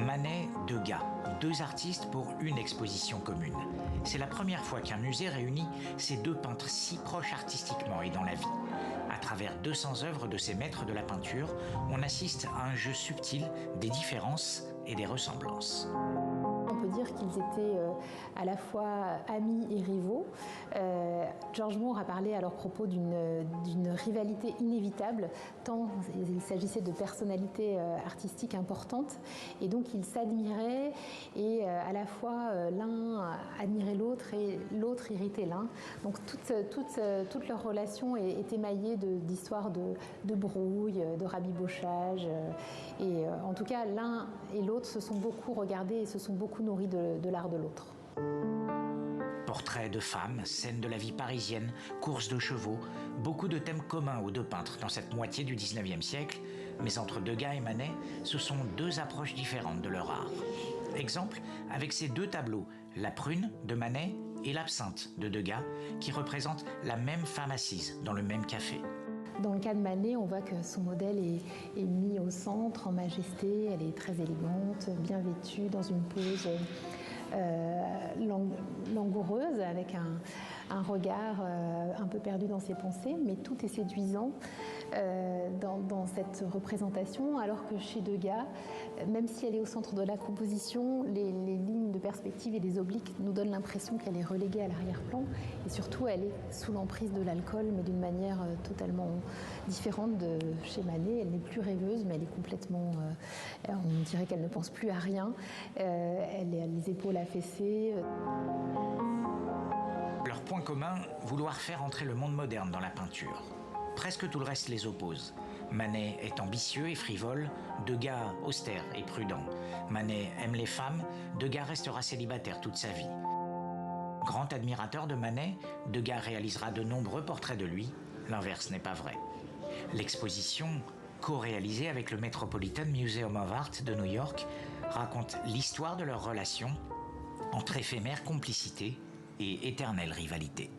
Manet, Degas, deux artistes pour une exposition commune. C'est la première fois qu'un musée réunit ces deux peintres si proches artistiquement et dans la vie. À travers 200 œuvres de ces maîtres de la peinture, on assiste à un jeu subtil des différences et des ressemblances. On peut dire qu'ils étaient à la fois amis et rivaux. George Moore a parlé à leur propos d'une rivalité inévitable, tant il s'agissait de personnalités artistiques importantes. Et donc ils s'admiraient et à la fois l'un admirait l'autre et l'autre irritait l'un. Donc toute leur relation est émaillée d'histoires de brouille, de rabibochage. Et en tout cas, l'un et l'autre se sont beaucoup regardés et se sont beaucoup nourris de l'art de l'autre. Portraits de femmes, scènes de la vie parisienne, courses de chevaux, beaucoup de thèmes communs aux deux peintres dans cette moitié du XIXe siècle, mais entre Degas et Manet, ce sont deux approches différentes de leur art. Exemple avec ces deux tableaux, la prune de Manet et l'absinthe de Degas, qui représentent la même femme assise dans le même café. Dans le cas de Manet, on voit que son modèle est mis au centre, en majesté. Elle est très élégante, bien vêtue, dans une pose langoureuse, avec un regard un peu perdu dans ses pensées, mais tout est séduisant dans cette représentation, alors que chez Degas, même si elle est au centre de la composition, les lignes de perspective et les obliques nous donnent l'impression qu'elle est reléguée à l'arrière-plan, et surtout elle est sous l'emprise de l'alcool, mais d'une manière totalement différente de chez Manet. Elle n'est plus rêveuse, mais elle est complètement, on dirait qu'elle ne pense plus à rien, elle a les épaules affaissées. Leur point commun, vouloir faire entrer le monde moderne dans la peinture. Presque tout le reste les oppose. Manet est ambitieux et frivole, Degas austère et prudent. Manet aime les femmes, Degas restera célibataire toute sa vie. Grand admirateur de Manet, Degas réalisera de nombreux portraits de lui, l'inverse n'est pas vrai. L'exposition, co-réalisée avec le Metropolitan Museum of Art de New York, raconte l'histoire de leur relation entre éphémère complicité et éternelle rivalité.